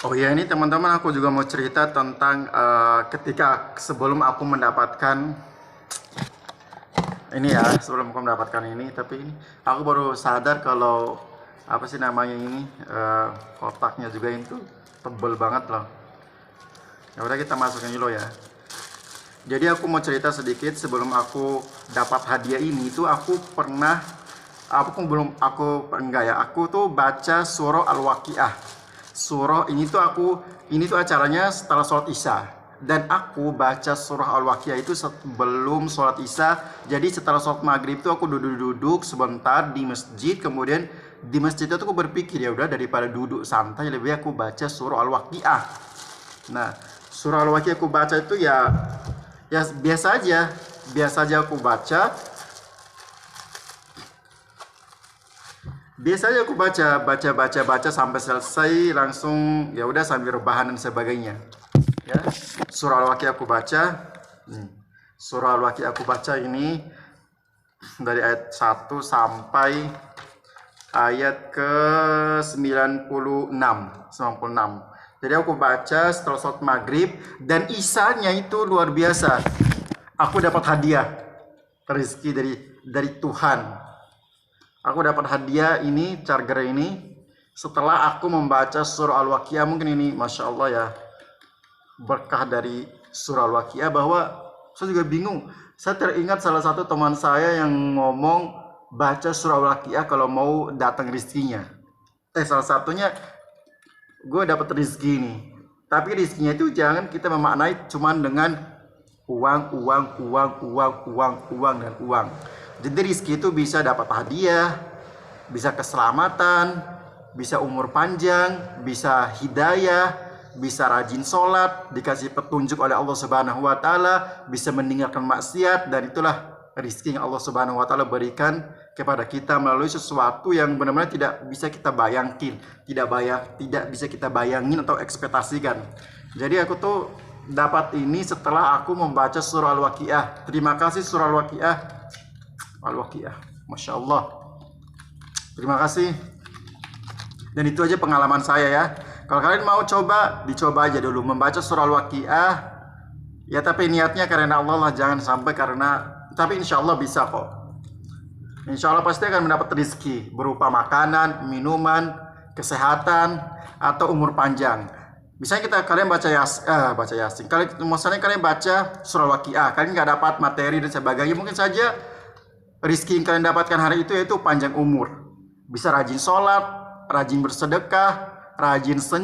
Oh ya, ini teman-teman, aku juga mau cerita tentang ketika sebelum aku mendapatkan ini ya, sebelum aku mendapatkan ini, tapi ini aku baru sadar kalau apa sih namanya ini, kotaknya juga itu tebel banget loh. Ya udah, kita masukin dulu ya. Jadi aku mau cerita sedikit sebelum aku dapat hadiah ini. Itu aku pernah, aku enggak ya, aku tuh baca surah Al-Waqiah. Surah ini tuh acaranya setelah sholat isya, dan aku baca surah Al-Waqiah itu sebelum sholat isya. Jadi setelah sholat maghrib tuh aku duduk-duduk sebentar di masjid. Kemudian di masjid itu aku berpikir, ya udah, daripada duduk santai lebih aku baca surah Al-Waqiah. Nah, surah Al-Waqiah aku baca itu ya biasa aja aku baca. Biasanya aku baca sampai selesai, langsung ya udah sambil rebahan dan sebagainya. Ya, surah Al-Waqiah aku baca. Surah Al-Waqiah aku baca ini dari ayat 1 sampai ayat ke 96. Jadi aku baca setelah sholat maghrib, dan isanya itu luar biasa. Aku dapat hadiah rezeki dari Tuhan. Aku dapat hadiah ini, charger ini, setelah aku membaca surah Al-Waqiah. Mungkin ini Masya Allah ya, berkah dari surah Al-Waqiah. Bahwa saya juga bingung. Saya teringat salah satu teman saya yang ngomong baca surah Al-Waqiah kalau mau datang rezekinya. Salah satunya gue dapat rezeki ini. Tapi rezekinya itu jangan kita memaknai cuman dengan uang dan uang. Jadi rezeki itu bisa dapat hadiah, bisa keselamatan, bisa umur panjang, bisa hidayah, bisa rajin sholat, dikasih petunjuk oleh Allah Subhanahu wa Ta'ala, bisa meninggalkan maksiat. Dan itulah rezeki yang Allah Subhanahu wa Ta'ala berikan kepada kita melalui sesuatu yang benar-benar tidak bisa kita bayangin, tidak bisa kita bayangin atau ekspektasikan. Jadi aku tuh dapat ini setelah aku membaca surah Al-Waqiah. Terima kasih surah Al-Waqiah, Masya Allah. Terima kasih. Dan itu aja pengalaman saya ya. Kalau kalian mau dicoba aja dulu membaca surah Al-Waqiah. Ya, tapi niatnya karena Allah lah, jangan sampai tapi insya Allah bisa kok. Insya Allah pasti akan mendapat rezeki berupa makanan, minuman, kesehatan, atau umur panjang. Misalnya kalian baca Yasin, kalian baca surah Al-Waqiah, kalian nggak dapat materi dan sebagainya, mungkin saja rezeki yang kalian dapatkan hari itu yaitu panjang umur. Bisa rajin sholat, rajin bersedekah, rajin senyum.